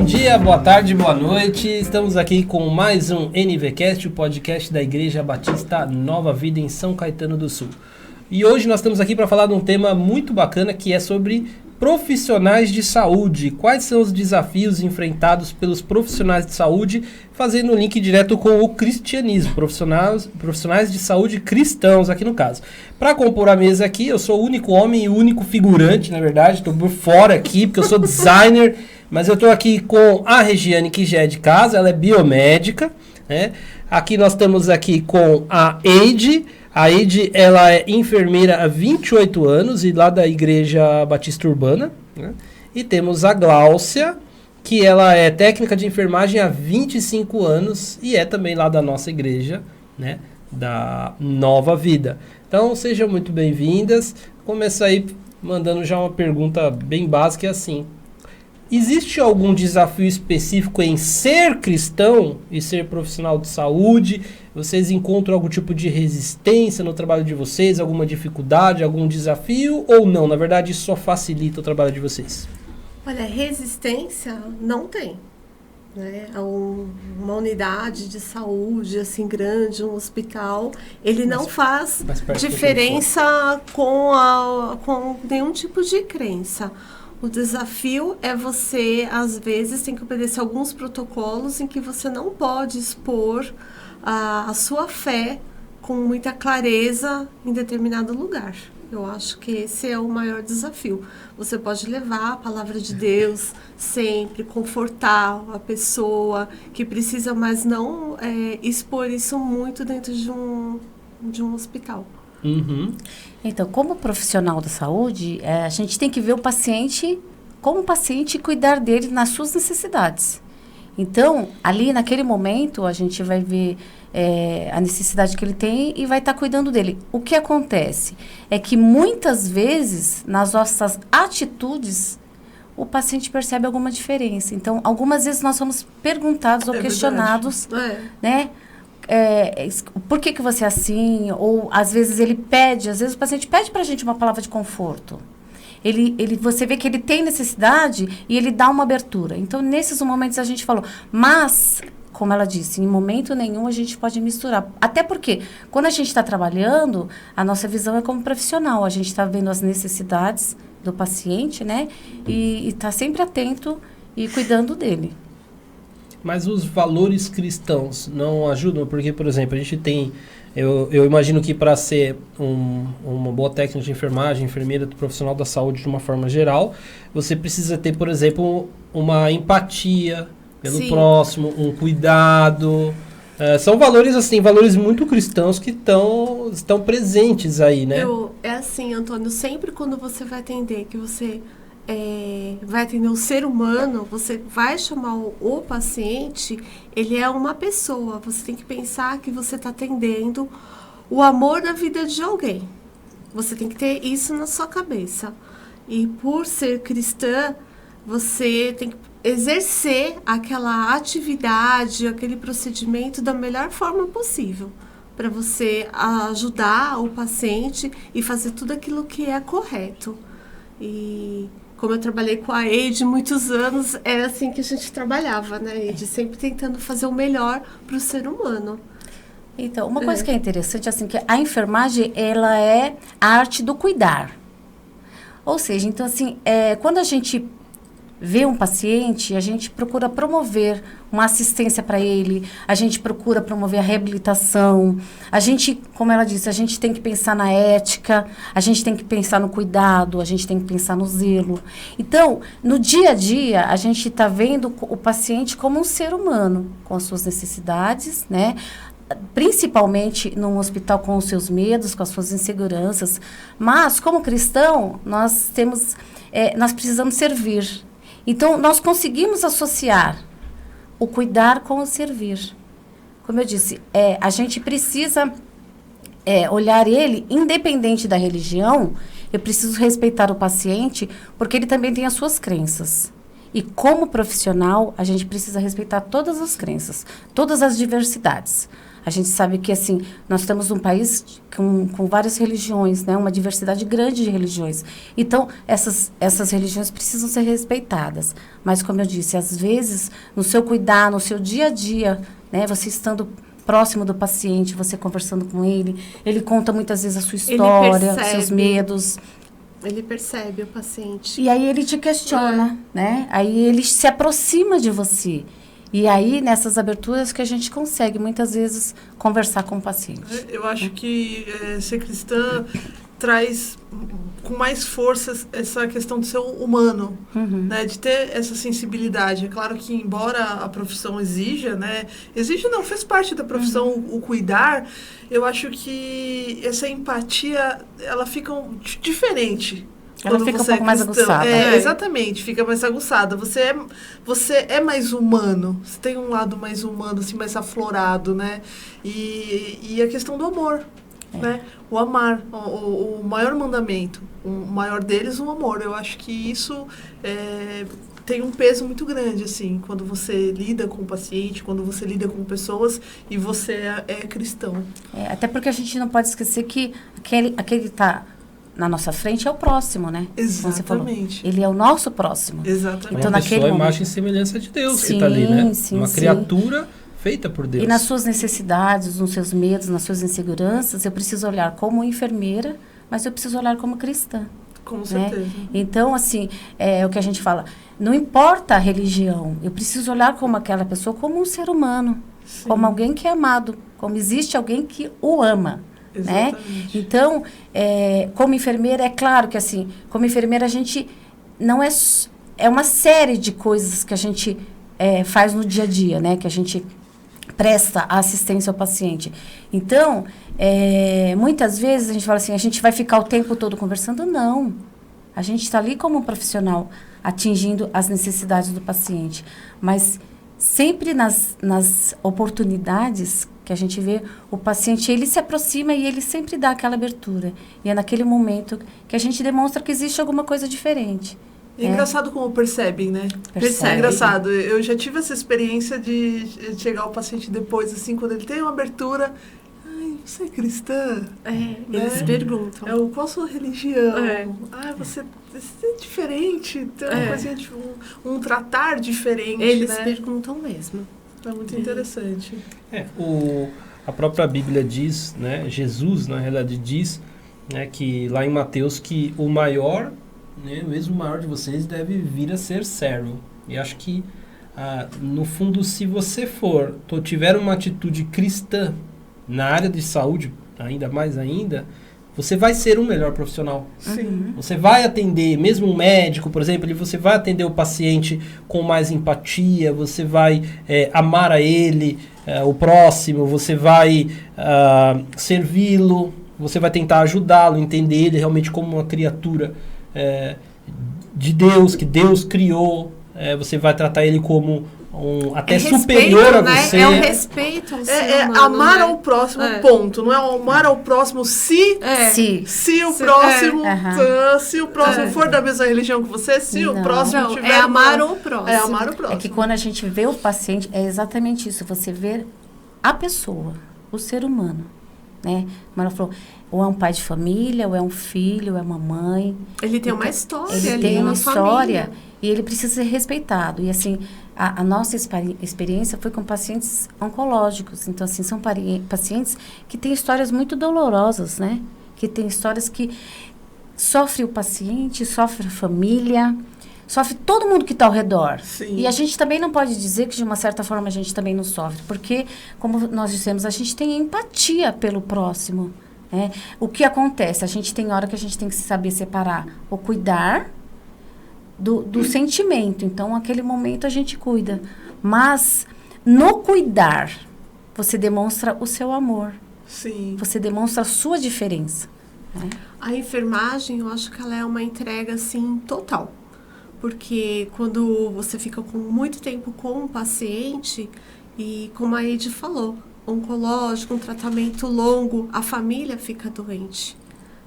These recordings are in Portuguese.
dia, boa tarde, boa noite. Estamos aqui com mais um NVCast, o podcast da Igreja Batista Nova Vida em São Caetano do Sul. E hoje nós estamos aqui para falar de um tema muito bacana que é sobre profissionais de saúde. Quais são os desafios enfrentados pelos profissionais de saúde, fazendo um link direto com o cristianismo, profissionais de saúde cristãos aqui no caso. Para compor a mesa aqui, eu sou o único homem e o único figurante, na verdade, estou por fora aqui, porque eu sou designer, mas eu estou aqui com a Regiane, que já é de casa, ela é biomédica, né? Aqui nós estamos aqui com a Eide. A Eide, ela é enfermeira há 28 anos e lá da Igreja Batista Urbana, né? E temos a Gláucia, que ela é técnica de enfermagem há 25 anos e é também lá da nossa igreja, né? Da Nova Vida. Então, sejam muito bem-vindas. Começar aí mandando já uma pergunta bem básica, assim. Existe algum desafio específico em ser cristão e ser profissional de saúde? Vocês encontram algum tipo de resistência no trabalho de vocês? Alguma dificuldade, algum desafio? Ou não? Na verdade, isso só facilita o trabalho de vocês? Olha, resistência não tem. Né? Uma unidade de saúde assim grande, um hospital, ele não faz diferença com nenhum tipo de crença. O desafio é você, às vezes, tem que obedecer alguns protocolos em que você não pode expor a sua fé com muita clareza em determinado lugar. Eu acho que esse é o maior desafio. Você pode levar a palavra de Deus sempre, confortar a pessoa que precisa, mas não expor isso muito dentro de um hospital. Uhum. Então, como profissional da saúde, a gente tem que ver o paciente como paciente e cuidar dele nas suas necessidades. Então, ali naquele momento, a gente vai ver a necessidade que ele tem e vai estar cuidando dele. O que acontece é que muitas vezes, nas nossas atitudes, o paciente percebe alguma diferença. Então, algumas vezes nós somos perguntados ou questionados, né? Por que você é assim? Ou às vezes às vezes o paciente pede pra gente uma palavra de conforto. Você vê que ele tem necessidade e ele dá uma abertura. Então, nesses momentos a gente falou, mas, como ela disse, em momento nenhum a gente pode misturar. Até porque, quando a gente está trabalhando, a nossa visão é como profissional. A gente está vendo as necessidades do paciente, né? E está sempre atento e cuidando dele. Mas os valores cristãos não ajudam? Porque, por exemplo, a gente tem... Eu imagino que para ser uma boa técnica de enfermagem, enfermeira, profissional da saúde de uma forma geral, você precisa ter, por exemplo, uma empatia pelo próximo, um cuidado. São valores, assim, valores muito cristãos que estão presentes aí, né? É assim, Antônio, sempre quando você vai atender, que você... vai atender o ser humano, você vai chamar o paciente, ele é uma pessoa. Você tem que pensar que você está atendendo o amor da vida de alguém. Você tem que ter isso na sua cabeça. E por ser cristã, você tem que exercer aquela atividade, aquele procedimento da melhor forma possível, para você ajudar o paciente e fazer tudo aquilo que é correto. E... como eu trabalhei com a Eide muitos anos, era assim que a gente trabalhava, né, Eide? Sempre tentando fazer o melhor para o ser humano. Então, uma coisa que é interessante, assim, que a enfermagem, ela é a arte do cuidar. Ou seja, então, assim, quando a gente vê um paciente, a gente procura promover uma assistência para ele, a gente procura promover a reabilitação, a gente, como ela disse, a gente tem que pensar na ética, a gente tem que pensar no cuidado, a gente tem que pensar no zelo. Então, no dia a dia, a gente está vendo o paciente como um ser humano, com as suas necessidades, né? Principalmente num hospital com os seus medos, com as suas inseguranças, mas, como cristão, nós precisamos servir. Então, nós conseguimos associar o cuidar com o servir. Como eu disse, a gente precisa olhar ele, independente da religião, eu preciso respeitar o paciente, porque ele também tem as suas crenças. E como profissional, a gente precisa respeitar todas as crenças, todas as diversidades. A gente sabe que, assim, nós temos um país com várias religiões, né? Uma diversidade grande de religiões. Então, essas religiões precisam ser respeitadas. Mas, como eu disse, às vezes, no seu cuidar, no seu dia a dia, né? Você estando próximo do paciente, você conversando com ele conta muitas vezes a sua história, seus medos. Ele percebe o paciente. E aí ele te questiona, né? Aí ele se aproxima de você. E aí, nessas aberturas que a gente consegue, muitas vezes, conversar com o paciente. Eu acho que ser cristã traz com mais força essa questão do ser humano, né? De ter essa sensibilidade. É claro que, embora a profissão exija, né? Exige não, faz parte da profissão o cuidar. Eu acho que essa empatia, ela fica diferente. Ela fica um pouco mais aguçada. Exatamente, fica mais aguçada. Você é mais humano, você tem um lado mais humano, assim, mais aflorado, né? E a questão do amor, né? O amar, o maior mandamento, o maior deles, o amor. Eu acho que isso tem um peso muito grande, assim, quando você lida com o paciente, quando você lida com pessoas e você é cristão. Até porque a gente não pode esquecer que aquele que está na nossa frente é o próximo, né? Exatamente. Ele é o nosso próximo. Exatamente. Então, uma pessoa, imagem e semelhança de Deus que está ali, né? Uma criatura feita por Deus. E nas suas necessidades, nos seus medos, nas suas inseguranças, eu preciso olhar como enfermeira, mas eu preciso olhar como cristã. Com certeza. Né? Então, assim, é o que a gente fala, não importa a religião, eu preciso olhar como aquela pessoa, como um ser humano, como alguém que é amado, como existe alguém que o ama. Né? Então, como enfermeira, é claro que assim, como enfermeira a gente não é uma série de coisas que a gente faz no dia a dia, né? Que a gente presta assistência ao paciente. Então, muitas vezes a gente fala assim, a gente vai ficar o tempo todo conversando? Não. A gente está ali como um profissional, atingindo as necessidades do paciente. Mas sempre nas oportunidades que a gente vê, o paciente, ele se aproxima e ele sempre dá aquela abertura. E é naquele momento que a gente demonstra que existe alguma coisa diferente. É engraçado como percebem, né? Percebe. É engraçado. Eu já tive essa experiência de chegar ao paciente depois, assim, quando ele tem uma abertura... Ai, você é cristã? Eles perguntam. Qual a sua religião? Você é diferente. Tem uma coisinha de um tratar diferente, Eles né? perguntam mesmo. É muito interessante. A própria Bíblia diz, né? Jesus, na realidade, diz, né, que lá em Mateus que o maior, né, mesmo o maior de vocês, deve vir a ser servo. E acho que, no fundo, se você tiver uma atitude cristã na área de saúde, ainda mais ainda, você vai ser um melhor profissional. Sim. Você vai atender, mesmo um médico, por exemplo, você vai atender o paciente com mais empatia, você vai amar a ele, o próximo, você vai servi-lo, você vai tentar ajudá-lo, entender ele realmente como uma criatura de Deus, que Deus criou. Você vai tratar ele como até superior a você. É o respeito ao ser humano, amar né? ao próximo, ponto. Não é amar ao próximo se o próximo se o próximo for da mesma religião que você, o próximo tiver... É amar o próximo. É amar o próximo. É que quando a gente vê o paciente, é exatamente isso. Você vê a pessoa, o ser humano, né? Como ela falou, ou é um pai de família, ou é um filho, ou é uma mãe. Ele tem uma história. Ele tem uma história e ele precisa ser respeitado. E assim, a nossa experiência foi com pacientes oncológicos. Então, assim, são pacientes que têm histórias muito dolorosas, né? Que têm histórias que sofre o paciente, sofre a família, sofre todo mundo que está ao redor. Sim. E a gente também não pode dizer que, de uma certa forma, a gente também não sofre. Porque, como nós dissemos, a gente tem empatia pelo próximo. Né? O que acontece? A gente tem hora que a gente tem que saber separar o cuidar do sentimento. Então, naquele momento, a gente cuida. Mas, no cuidar, você demonstra o seu amor. Sim. Você demonstra a sua diferença. Né? A enfermagem, eu acho que ela é uma entrega, assim, total. Porque quando você fica com muito tempo com um paciente, e como a Eide falou, oncológico, um tratamento longo, a família fica doente.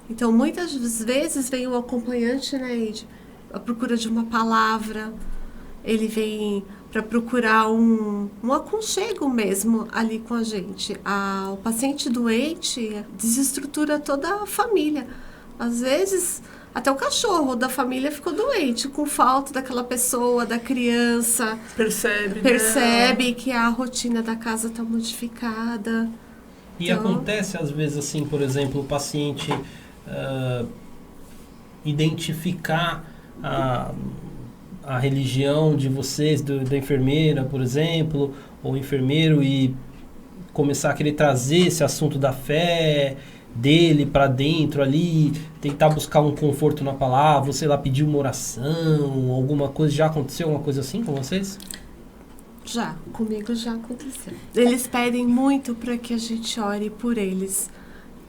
Então, muitas vezes vem o acompanhante, né, Eide? A procura de uma palavra, ele vem para procurar um aconchego mesmo ali com a gente. O paciente doente desestrutura toda a família. Às vezes, até o cachorro da família ficou doente, com falta daquela pessoa, da criança. Percebe que a rotina da casa está modificada. E acontece, às vezes, assim, por exemplo, o paciente identificar a religião de vocês, da enfermeira, por exemplo, ou enfermeiro, e começar a querer trazer esse assunto da fé dele para dentro ali, tentar buscar um conforto na palavra, sei lá, pedir uma oração, alguma coisa. Já aconteceu alguma coisa assim com vocês? Já, comigo já aconteceu. Eles pedem muito para que a gente ore por eles.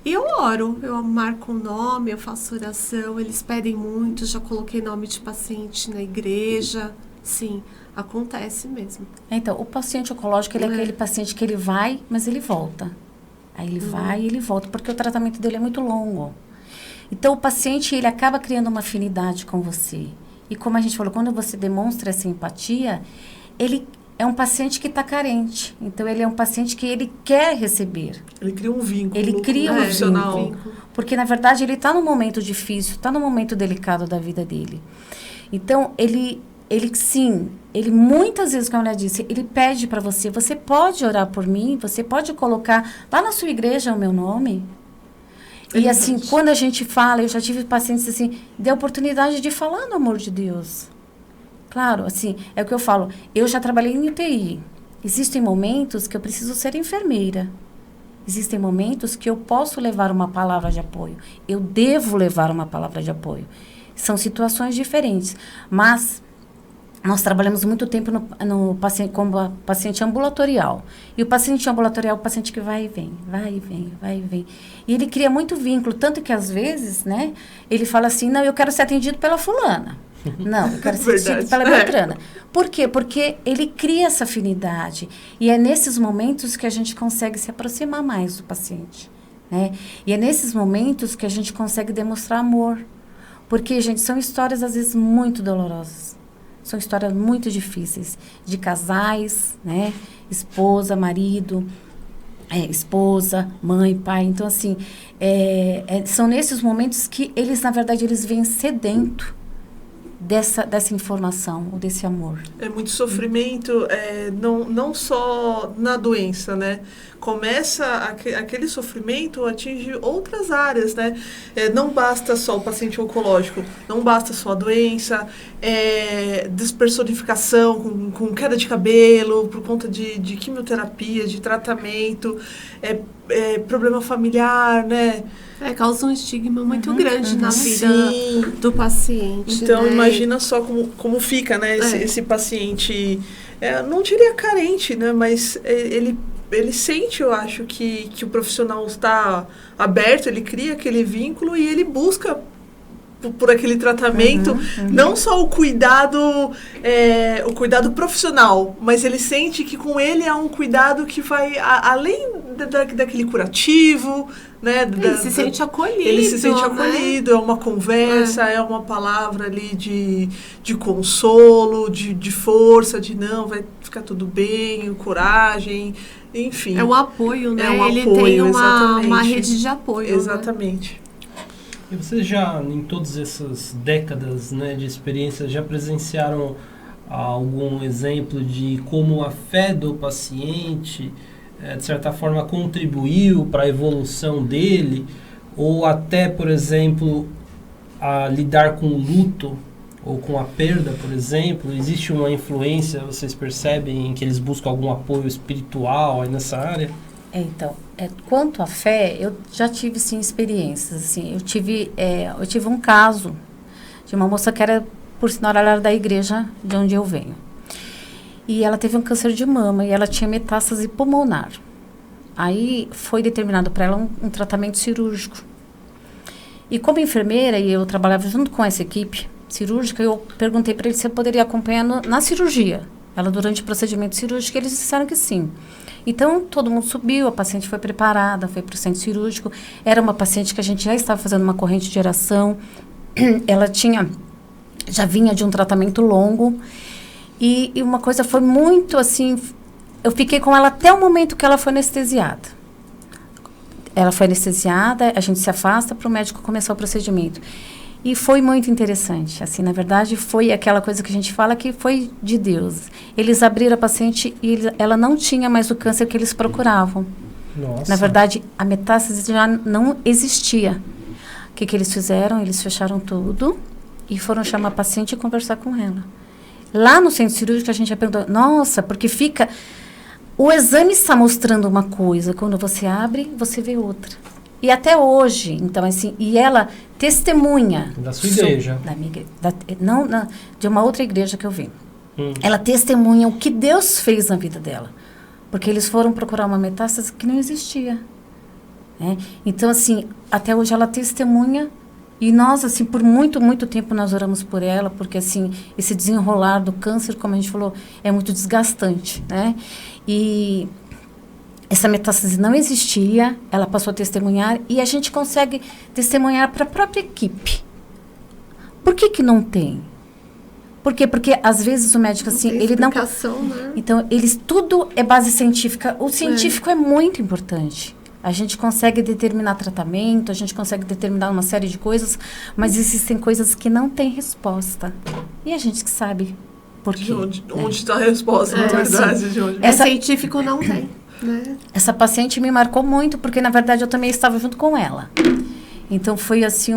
E eu oro, eu marco o nome, eu faço oração, eles pedem muito, já coloquei nome de paciente na igreja. Sim, acontece mesmo. Então, o paciente oncológico, ele é aquele paciente que ele vai, mas ele volta. Aí ele vai e ele volta, porque o tratamento dele é muito longo. Então, o paciente, ele acaba criando uma afinidade com você. E como a gente falou, quando você demonstra essa empatia, ele é um paciente que está carente. Então, ele é um paciente que ele quer receber. Ele cria um vínculo. Ele cria um vínculo. Porque, na verdade, ele está num momento difícil, está num momento delicado da vida dele. Então, ele muitas vezes, como ela disse, ele pede para você pode orar por mim, você pode colocar lá na sua igreja o meu nome. E assim, quando a gente fala, eu já tive pacientes assim, dê oportunidade de falar no amor de Deus. Claro, assim, é o que eu falo, eu já trabalhei em UTI. Existem momentos que eu preciso ser enfermeira. Existem momentos que eu posso levar uma palavra de apoio. Eu devo levar uma palavra de apoio. São situações diferentes, mas nós trabalhamos muito tempo no paciente, como paciente ambulatorial. E o paciente ambulatorial é o paciente que vai e vem, vai e vem, vai e vem. E ele cria muito vínculo, tanto que às vezes, né, ele fala assim, não, eu quero ser atendido pela fulana. Não, eu quero ser atendido pela Beltrana. Por quê? Porque ele cria essa afinidade. E é nesses momentos que a gente consegue se aproximar mais do paciente, né? E é nesses momentos que a gente consegue demonstrar amor. Porque, gente, são histórias às vezes muito dolorosas. São histórias muito difíceis, de casais, né? Esposa, marido, esposa, mãe, pai. Então, assim, são nesses momentos que eles, na verdade, eles vêm sedento dessa informação, ou desse amor. É muito sofrimento, não só na doença, né? Começa, aquele sofrimento atinge outras áreas, né? Não basta só o paciente oncológico, não basta só a doença, despersonificação com queda de cabelo, por conta de quimioterapia, de tratamento, problema familiar, né? Causa um estigma muito grande na vida do paciente. Então, né? Imagina só como fica, né? Esse paciente, não diria carente, né? Mas ele sente, eu acho, que o profissional está aberto, ele cria aquele vínculo e ele busca por aquele tratamento, não só o cuidado profissional, mas ele sente que com ele é um cuidado que vai além daquele curativo, né? Ele se sente acolhido. Ele se sente acolhido, é uma conversa, é uma palavra ali de consolo, de força, de não, vai ficar tudo bem, coragem, enfim. É um apoio, né? Ele tem uma rede de apoio. Exatamente. Né? E vocês já, em todas essas décadas, né, de experiência, já presenciaram algum exemplo de como a fé do paciente, de certa forma, contribuiu para a evolução dele? Ou até, por exemplo, a lidar com o luto ou com a perda, por exemplo? Existe uma influência, vocês percebem, em que eles buscam algum apoio espiritual aí nessa área? Então, quanto à fé, eu já tive, sim, experiências, assim, eu tive um caso de uma moça que era, por sinal, ela era da igreja de onde eu venho, e ela teve um câncer de mama, e ela tinha metástase pulmonar, aí foi determinado para ela um tratamento cirúrgico, e como enfermeira, e eu trabalhava junto com essa equipe cirúrgica, eu perguntei para eles se eu poderia acompanhar na cirurgia, ela durante o procedimento cirúrgico, eles disseram que sim. Então, todo mundo subiu, a paciente foi preparada, foi para o centro cirúrgico. Era uma paciente que a gente já estava fazendo uma corrente de oração. Ela já vinha de um tratamento longo. E uma coisa foi muito assim, eu fiquei com ela até o momento que ela foi anestesiada. Ela foi anestesiada, a gente se afasta para o médico começar o procedimento. E foi muito interessante. Assim, na verdade, foi aquela coisa que a gente fala que foi de Deus. Eles abriram a paciente e ela não tinha mais o câncer que eles procuravam. Nossa. Na verdade, a metástase já não existia. O que eles fizeram? Eles fecharam tudo e foram chamar a paciente e conversar com ela. Lá no centro cirúrgico, a gente já perguntou, nossa, porque fica... O exame está mostrando uma coisa, quando você abre, você vê outra. E até hoje, então, assim, e ela testemunha... Da sua igreja. Da minha igreja. De uma outra igreja que eu vim. Ela testemunha o que Deus fez na vida dela. Porque eles foram procurar uma metástase que não existia. Né? Então, assim, até hoje ela testemunha. E nós, assim, por muito, muito tempo nós oramos por ela, porque, assim, esse desenrolar do câncer, como a gente falou, é muito desgastante, né? E essa metástase não existia, ela passou a testemunhar, e a gente consegue testemunhar para a própria equipe. Por que não tem? Por quê? Porque, às vezes, o médico, assim, ele não... Né? Então, tudo é base científica. O científico é muito importante. A gente consegue determinar tratamento, a gente consegue determinar uma série de coisas, mas existem coisas que não têm resposta. E a gente que sabe por quê. Onde está a resposta, na verdade. Assim, de onde... Científico não tem. Né? Essa paciente me marcou muito, porque, na verdade, eu também estava junto com ela. Então, foi assim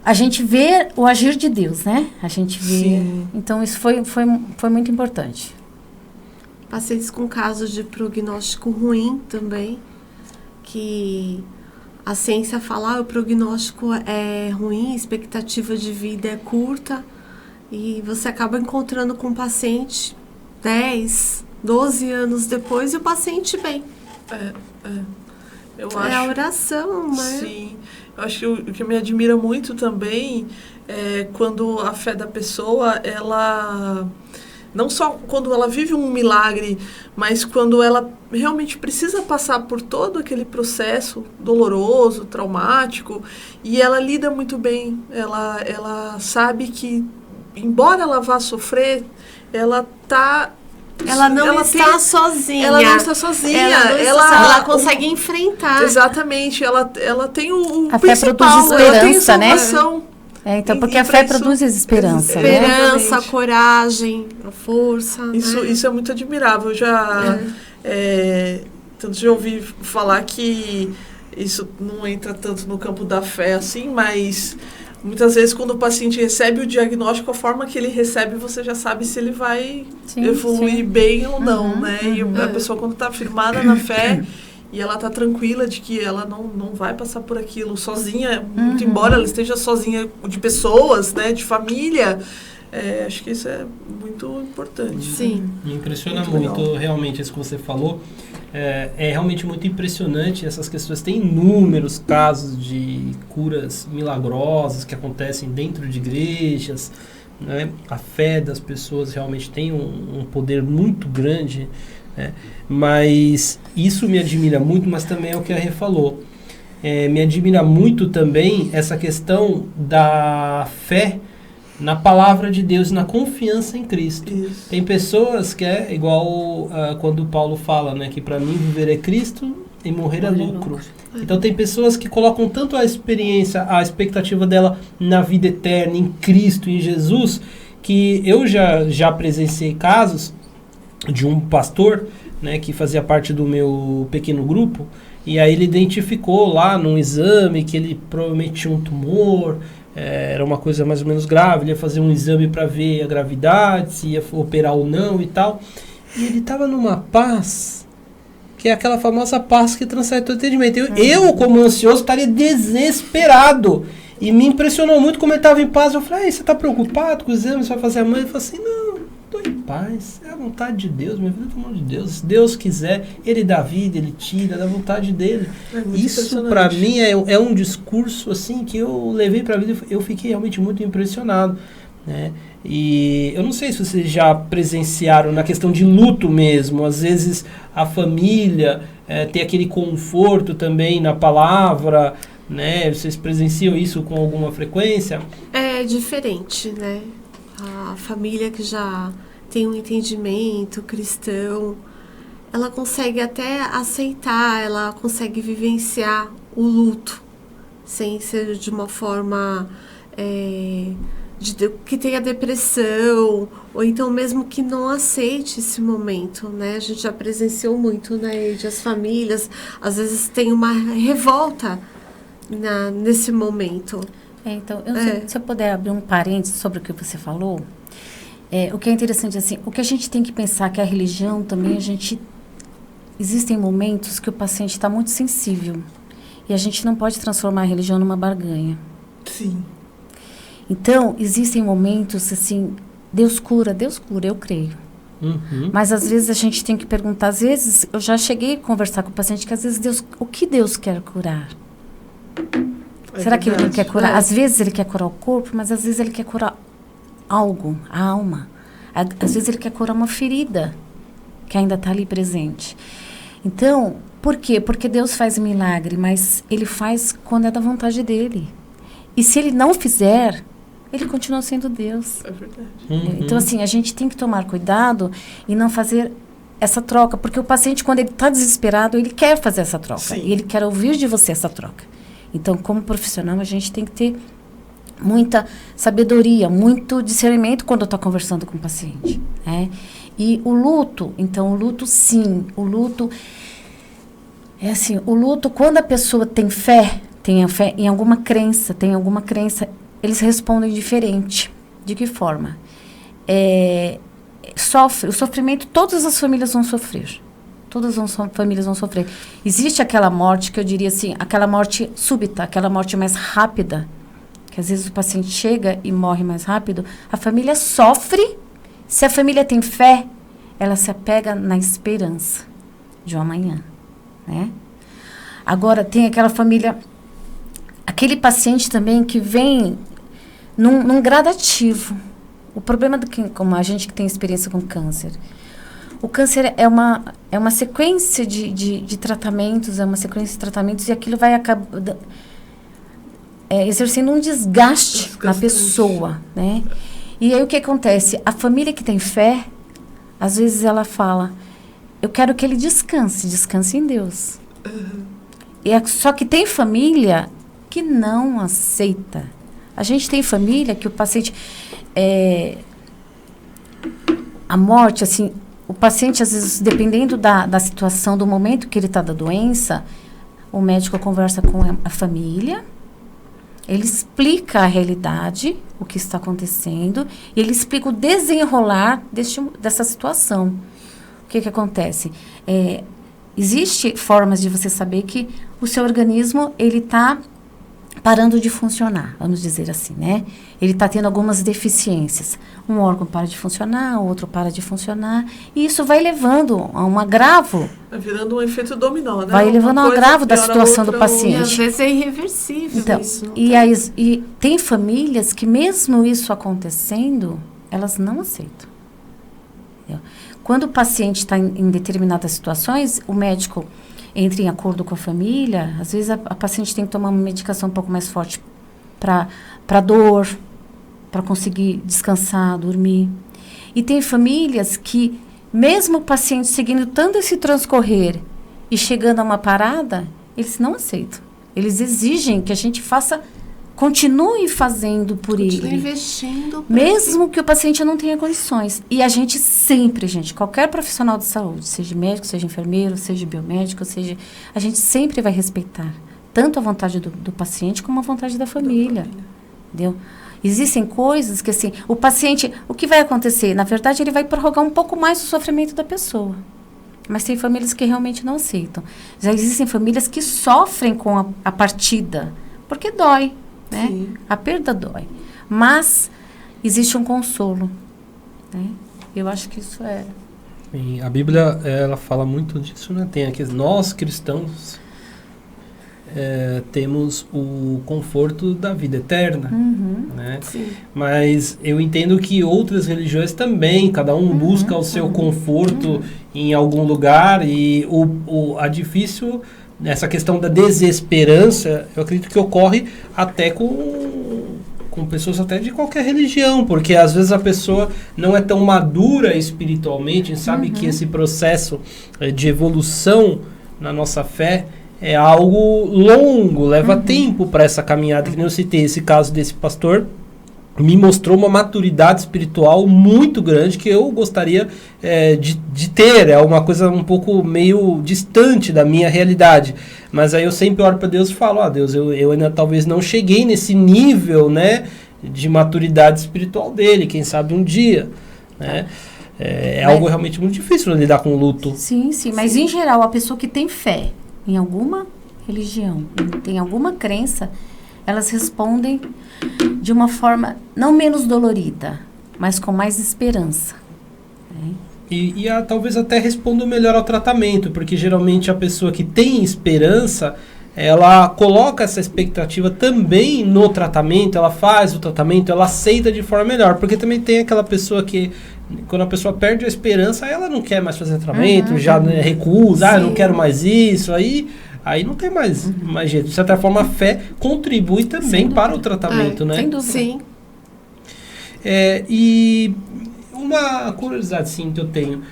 a gente vê o agir de Deus, né? A gente vê... Sim. Então, isso foi muito importante. Pacientes com casos de prognóstico ruim também, que a ciência fala, o prognóstico é ruim, a expectativa de vida é curta, e você acaba encontrando com o paciente 10, 12 anos depois e o paciente bem. Eu acho, é a oração, né? Sim. Eu acho que o que me admira muito também é quando a fé da pessoa, ela... Não só quando ela vive um milagre, mas quando ela realmente precisa passar por todo aquele processo doloroso, traumático, e ela lida muito bem. Ela sabe que, embora ela vá sofrer, ela está... Ela não está sozinha. Ela não está sozinha. Ela consegue enfrentar. Exatamente. Ela tem o a principal. Fé produz esperança, ela tem salvação. Né? Então, porque a fé produz esperança. Esperança, coragem, a força. Isso é muito admirável. Tanto já ouvi falar que isso não entra tanto no campo da fé assim, mas muitas vezes quando o paciente recebe o diagnóstico, a forma que ele recebe, você já sabe se ele vai evoluir bem ou não, né? E a pessoa, quando está firmada na fé... E ela está tranquila de que ela não vai passar por aquilo sozinha, muito embora ela esteja sozinha de pessoas, né, de família. Acho que isso é muito importante. Sim. Me impressiona muito realmente isso que você falou. É realmente muito impressionante essas questões. Tem inúmeros casos de curas milagrosas que acontecem dentro de igrejas. Né? A fé das pessoas realmente tem um poder muito grande. Mas isso me admira muito, mas também é o que a Rê falou. Me admira muito também essa questão da fé na palavra de Deus, na confiança em Cristo. Isso. Tem pessoas que é igual quando Paulo fala, né, que para mim viver é Cristo e morrer é lucro. Então tem pessoas que colocam tanto a expectativa dela na vida eterna, em Cristo, em Jesus, que eu já presenciei casos de um pastor, né, que fazia parte do meu pequeno grupo, e aí ele identificou lá num exame que ele provavelmente tinha um tumor, era uma coisa mais ou menos grave, ele ia fazer um exame para ver a gravidade, se ia operar ou não e tal, e ele estava numa paz, que é aquela famosa paz que transcende todo entendimento. Eu, como ansioso, estaria desesperado, e me impressionou muito como ele estava em paz. Eu falei, você está preocupado com o exame, você vai fazer amanhã? Ele falou assim, não, estou em paz, é a vontade de Deus, minha vida é a mão de Deus. Se Deus quiser, Ele dá vida, Ele tira, da vontade dele. Isso para mim é um discurso assim que eu levei para a vida, eu fiquei realmente muito impressionado, né? E eu não sei se vocês já presenciaram na questão de luto mesmo, às vezes a família tem aquele conforto também na palavra, né? Vocês presenciam isso com alguma frequência? É diferente, né? A família que já tem um entendimento cristão, ela consegue até aceitar, ela consegue vivenciar o luto, sem ser de uma forma que tenha depressão, ou então mesmo que não aceite esse momento, né? A gente já presenciou muito, né, de as famílias, às vezes tem uma revolta nesse momento. Então, eu não sei, se eu puder abrir um parênteses sobre o que você falou, o que é interessante, assim, o que a gente tem que pensar que a religião também, existem momentos que o paciente está muito sensível, e a gente não pode transformar a religião numa barganha. Sim. Então, existem momentos, assim, Deus cura, eu creio. Uhum. Mas, às vezes, a gente tem que perguntar, às vezes, eu já cheguei a conversar com o paciente, que às vezes, o que Deus quer curar? Será que ele quer curar? Às vezes, ele quer curar o corpo, mas, às vezes, ele quer curar algo, a alma. Às vezes, ele quer curar uma ferida que ainda está ali presente. Então, por quê? Porque Deus faz milagre, mas Ele faz quando é da vontade dEle. E se Ele não fizer, Ele continua sendo Deus. É verdade. Uhum. Então, assim, a gente tem que tomar cuidado e não fazer essa troca. Porque o paciente, quando ele está desesperado, ele quer fazer essa troca. Sim. E ele quer ouvir de você essa troca. Então, como profissional, a gente tem que ter muita sabedoria, muito discernimento quando está conversando com o paciente, né? E o luto, então, o luto, sim. O luto, quando a pessoa tem fé em alguma crença, eles respondem diferente. De que forma? O sofrimento, todas as famílias vão sofrer. Todas as famílias vão sofrer. Existe aquela morte, que eu diria assim, aquela morte súbita, aquela morte mais rápida, que às vezes o paciente chega e morre mais rápido. A família sofre. Se a família tem fé, ela se apega na esperança de um amanhã, né? Agora, tem aquela família, aquele paciente também que vem num gradativo. O problema como a gente que tem experiência com câncer, o câncer é uma sequência de tratamentos, e aquilo vai acabar exercendo um desgaste na pessoa, né? E aí o que acontece? A família que tem fé, às vezes ela fala, eu quero que ele descanse em Deus. Uhum. Só que tem família que não aceita. A gente tem família que o paciente... a morte, assim, o paciente, às vezes, dependendo da situação, do momento que ele está da doença, o médico conversa com a família, ele explica a realidade, o que está acontecendo, e ele explica o desenrolar dessa situação. O que acontece? Existe formas de você saber que o seu organismo, ele está parando de funcionar, vamos dizer assim, né? Ele está tendo algumas deficiências. Um órgão para de funcionar, o outro para de funcionar, e isso vai levando a um agravo. Vai virando um efeito dominó, né? Vai levando a um agravo da situação do paciente. E às vezes é irreversível então, isso. E tem famílias que mesmo isso acontecendo, elas não aceitam. Entendeu? Quando o paciente está em determinadas situações, o médico entra em acordo com a família, às vezes a paciente tem que tomar uma medicação um pouco mais forte para dor, para conseguir descansar, dormir. E tem famílias que, mesmo o paciente seguindo tanto esse transcorrer e chegando a uma parada, eles não aceitam. Eles exigem que a gente continue fazendo por ele. Continue investindo. Mesmo que o paciente não tenha condições. E a gente sempre, qualquer profissional de saúde, seja médico, seja enfermeiro, seja biomédico, a gente sempre vai respeitar tanto a vontade do paciente como a vontade da família. Entendeu? Existem coisas que, assim, o paciente, o que vai acontecer? Na verdade, ele vai prorrogar um pouco mais o sofrimento da pessoa. Mas tem famílias que realmente não aceitam. Já existem famílias que sofrem com a partida, porque dói. Né? A perda dói, mas existe um consolo, né? Eu acho que isso é... Sim, a Bíblia, ela fala muito disso, né? Tem aqui, nós cristãos temos o conforto da vida eterna, né? Sim. Mas eu entendo que outras religiões também, cada um busca o seu conforto em algum lugar, e a difícil... Essa questão da desesperança, eu acredito que ocorre até com com pessoas até de qualquer religião, porque às vezes a pessoa não é tão madura espiritualmente, a gente sabe que esse processo de evolução na nossa fé é algo longo, leva tempo para essa caminhada, que nem eu citei esse caso desse pastor, me mostrou uma maturidade espiritual muito grande que eu gostaria de ter. É uma coisa um pouco meio distante da minha realidade. Mas aí eu sempre oro para Deus e falo, Deus, eu ainda talvez não cheguei nesse nível, né, de maturidade espiritual dele, quem sabe um dia, né? Algo realmente muito difícil lidar com o luto. Sim, mas em geral, a pessoa que tem fé em alguma religião, tem alguma crença, elas respondem de uma forma não menos dolorida, mas com mais esperança. Né? E talvez até responda melhor ao tratamento, porque geralmente a pessoa que tem esperança, ela coloca essa expectativa também no tratamento, ela faz o tratamento, ela aceita de forma melhor, porque também tem aquela pessoa que, quando a pessoa perde a esperança, ela não quer mais fazer tratamento, já recusa, não quero mais isso, aí não tem mais jeito. De certa forma, a fé contribui também para o tratamento, né? Sem dúvida. Sim. E uma curiosidade, sim, que eu tenho,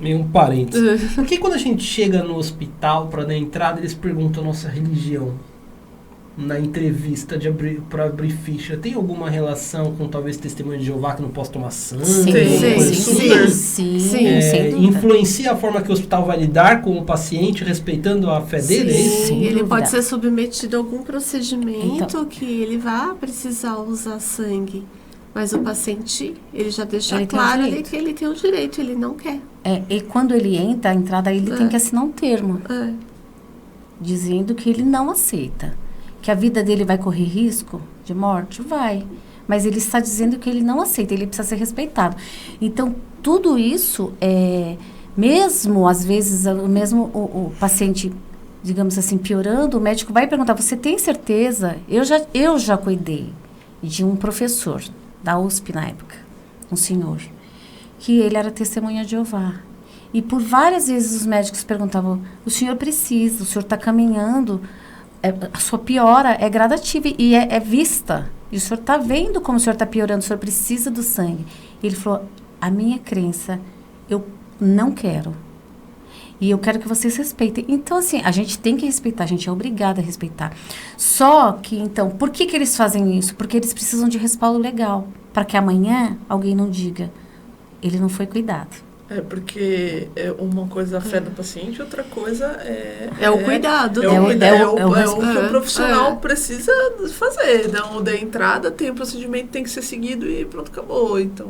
meio um parênteses. Por que quando a gente chega no hospital, para dar entrada, eles perguntam a nossa religião? Na entrevista para abrir ficha, tem alguma relação com talvez testemunho de Jeová que não possa tomar sangue? Sim, sem dúvida. Influencia a forma que o hospital vai lidar com o paciente, respeitando a fé dele? Sim, ele pode ser submetido a algum procedimento que ele vá precisar usar sangue. Mas o paciente, ele já deixa claro ali que ele tem o direito, ele não quer. E quando ele entra, a entrada, ele tem que assinar um termo. Dizendo que ele não aceita. Que a vida dele vai correr risco de morte? Vai. Mas ele está dizendo que ele não aceita, ele precisa ser respeitado. Então, tudo isso, mesmo às vezes, mesmo o paciente, digamos assim, piorando, o médico vai perguntar, você tem certeza? Eu já cuidei de um professor da USP na época, um senhor, que ele era testemunha de Jeová. E por várias vezes os médicos perguntavam, o senhor precisa, o senhor está caminhando, a sua piora é gradativa e é vista. E o senhor está vendo como o senhor está piorando, o senhor precisa do sangue. E ele falou, a minha crença, eu não quero. E eu quero que vocês respeitem. Então, assim, a gente tem que respeitar, a gente é obrigada a respeitar. Só que, então, por que eles fazem isso? Porque eles precisam de respaldo legal, para que amanhã alguém não diga, ele não foi cuidado. Porque uma coisa é a fé do paciente, outra coisa é o cuidado. É o que o profissional precisa fazer. Então, da entrada, tem o procedimento, tem que ser seguido e pronto, acabou. Então...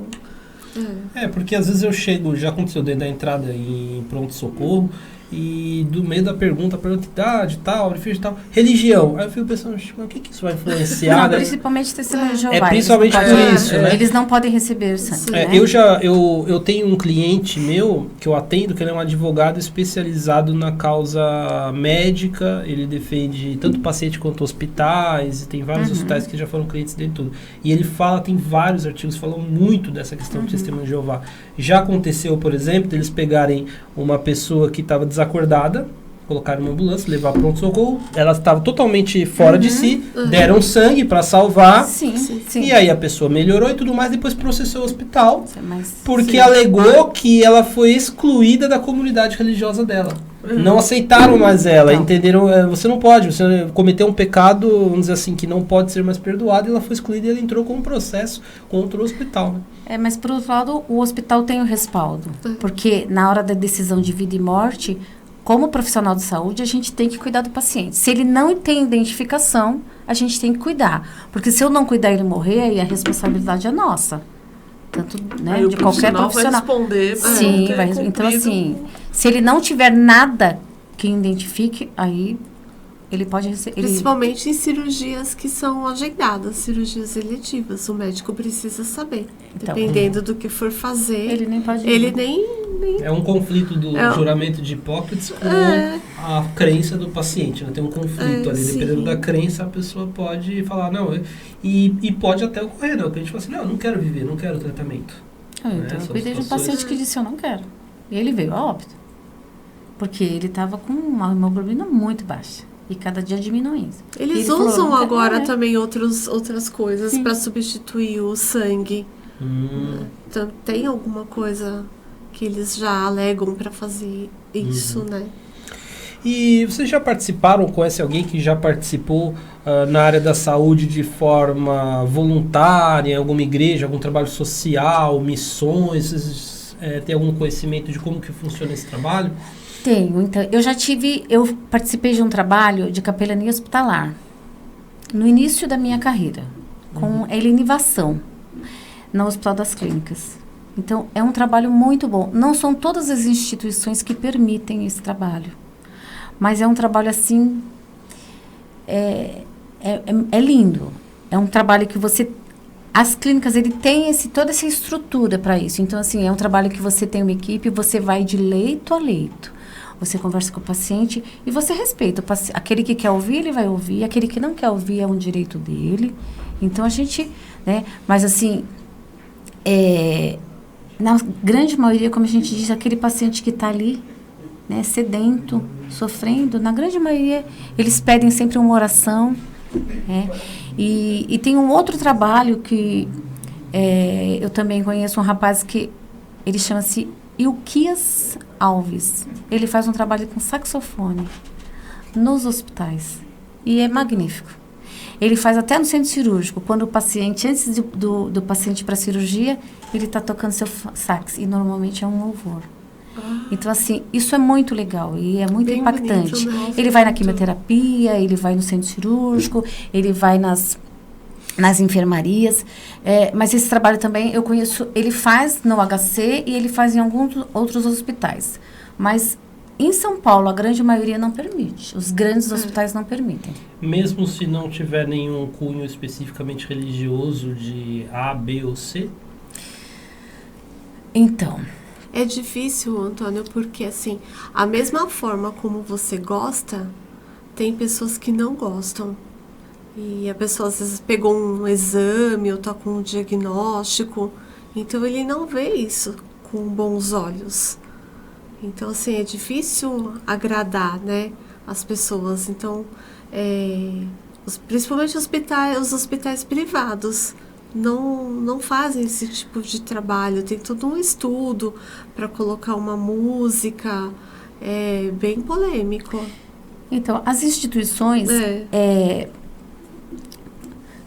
porque às vezes eu chego, já aconteceu dentro da entrada em pronto-socorro, e do meio da pergunta, idade, tal, religião. Aí eu fico pensando, o que isso vai influenciar? Não, principalmente testemunho de Jeová. Principalmente por isso, né? Eles não podem receber sangue, né? Eu tenho um cliente meu, que eu atendo, que ele é um advogado especializado na causa médica, ele defende tanto paciente quanto hospitais, e tem vários hospitais que já foram clientes dele tudo. E ele tem vários artigos, falam muito dessa questão do testemunho de Jeová. Já aconteceu, por exemplo, deles pegarem uma pessoa que estava desacordada, colocaram uma ambulância, levar para pronto-socorro, ela estava totalmente fora de si, deram sangue para salvar, e aí a pessoa melhorou e tudo mais, depois processou o hospital, porque alegou que ela foi excluída da comunidade religiosa dela. Não aceitaram mais ela, entenderam? Você não pode, você cometeu um pecado, vamos dizer assim, que não pode ser mais perdoado, e ela foi excluída e ela entrou com um processo contra o hospital. Né? Mas por outro lado, o hospital tem o respaldo, porque na hora da decisão de vida e morte, como profissional de saúde, a gente tem que cuidar do paciente. Se ele não tem identificação, a gente tem que cuidar. Porque se eu não cuidar e ele morrer, aí a responsabilidade é nossa. Tanto, né, de qualquer profissional. Vai responder. Sim, então assim, se ele não tiver nada que identifique, aí ele pode receber. Principalmente em cirurgias que são agendadas, cirurgias eletivas. O médico precisa saber. Então, dependendo do que for fazer, ele nem pode. Ele nem... É um conflito do juramento de Hipócrates com a crença do paciente. Né? Tem um conflito ali. Dependendo da crença, a pessoa pode falar, não, e pode até ocorrer, não. Que a gente fala assim, não, eu não quero viver, não quero tratamento. Então, eu cuidei de um paciente que disse, eu não quero. E ele veio a óbito. Porque ele estava com uma hemoglobina muito baixa. E cada dia diminuindo. Eles Ele usam falou, agora né? também outras coisas para substituir o sangue. Então, tem alguma coisa que eles já alegam para fazer isso, né? E vocês já participaram, conhece alguém que já participou na área da saúde de forma voluntária, em alguma igreja, algum trabalho social, missões? Vocês têm algum conhecimento de como que funciona esse trabalho? Tenho. Então, eu participei de um trabalho de capelania hospitalar no início da minha carreira, com a helenivação no Hospital das Clínicas. Então, é um trabalho muito bom. Não são todas as instituições que permitem esse trabalho, mas é um trabalho assim, é lindo. É um trabalho que as clínicas, ele tem toda essa estrutura para isso. Então, assim, é um trabalho que você tem uma equipe, você vai de leito a leito. Você conversa com o paciente e você respeita. Aquele que quer ouvir, ele vai ouvir. Aquele que não quer ouvir, é um direito dele. Então, a gente, né? Mas, assim, na grande maioria, como a gente diz, aquele paciente que está ali, né, sedento, sofrendo, na grande maioria, eles pedem sempre uma oração. E tem um outro trabalho que eu também conheço, um rapaz que ele chama-se Ilquias Alves. Ele faz um trabalho com saxofone nos hospitais e é magnífico. Ele faz até no centro cirúrgico, quando o paciente, antes do paciente para cirurgia, ele está tocando seu sax e normalmente é um louvor. Então, assim, isso é muito legal e é muito Bem impactante. bonito, né? Ele vai na quimioterapia, ele vai no centro cirúrgico, ele vai nas enfermarias, mas esse trabalho também eu conheço, ele faz no HC e ele faz em alguns outros hospitais. Mas em São Paulo, a grande maioria não permite. Os grandes hospitais não permitem. Mesmo se não tiver nenhum cunho especificamente religioso de A, B ou C? Então... É difícil, Antônio, porque assim, a mesma forma como você gosta, tem pessoas que não gostam. E a pessoa às vezes pegou um exame ou tá com um diagnóstico, então ele não vê isso com bons olhos. Então, assim, é difícil agradar, né, as pessoas. Então, principalmente os hospitais privados não fazem esse tipo de trabalho. Tem todo um estudo para colocar uma música, bem polêmico. Então, as instituições,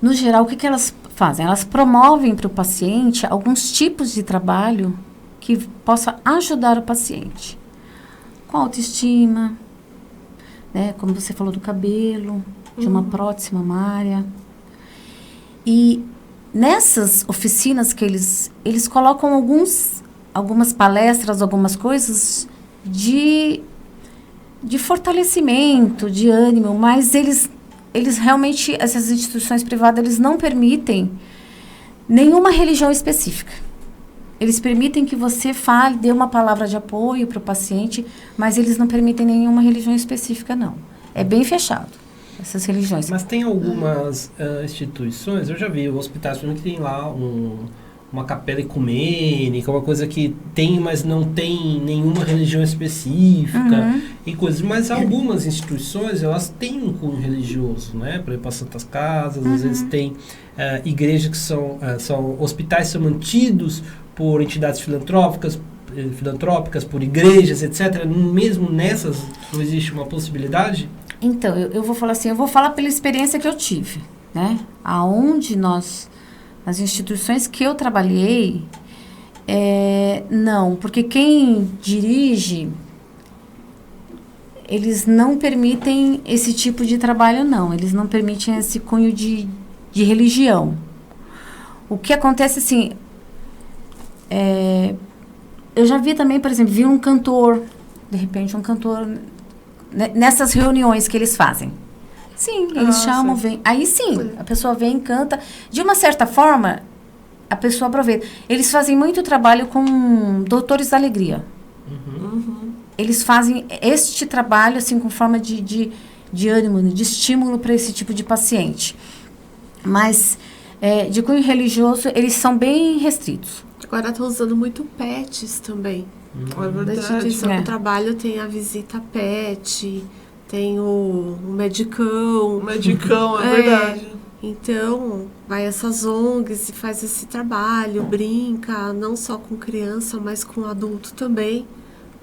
no geral, o que elas fazem? Elas promovem para o paciente alguns tipos de trabalho que possa ajudar o paciente. Com autoestima, né? Como você falou do cabelo, de uma prótese mamária. E nessas oficinas que eles colocam algumas palestras, algumas coisas de fortalecimento, de ânimo, mas eles realmente, essas instituições privadas, eles não permitem nenhuma religião específica. Eles permitem que você fale, dê uma palavra de apoio para o paciente, mas eles não permitem nenhuma religião específica, não. É bem fechado, essas religiões. Mas tem algumas instituições, eu já vi hospitais que tem lá uma capela ecumênica, uma coisa que tem, mas não tem nenhuma religião específica e coisas. Mas algumas instituições, elas têm um cunho religioso, né? Para ir para Santas Casas, às vezes tem igrejas que são hospitais que são mantidos por entidades filantrópicas, por igrejas, etc. Mesmo nessas, não existe uma possibilidade? Então, eu vou falar assim, eu vou falar pela experiência que eu tive, né? Aonde nas instituições que eu trabalhei, não, porque quem dirige, eles não permitem esse tipo de trabalho, não. Eles não permitem esse cunho de religião. O que acontece, assim, eu já vi também, por exemplo, vi um cantor, de repente um cantor, nessas reuniões que eles fazem. Sim, eles chamam, vem. Aí sim, a pessoa vem, canta. De uma certa forma, a pessoa aproveita. Eles fazem muito trabalho com Doutores da Alegria. Eles fazem este trabalho, assim, com forma de ânimo, de estímulo para esse tipo de paciente. Mas, de cunho religioso, eles são bem restritos. Agora estão usando muito pets também. É verdade. Na instituição do trabalho tem a visita pet, tem o medicão. O medicão, é verdade. Então, vai essas ONGs e faz esse trabalho, brinca, não só com criança, mas com adulto também.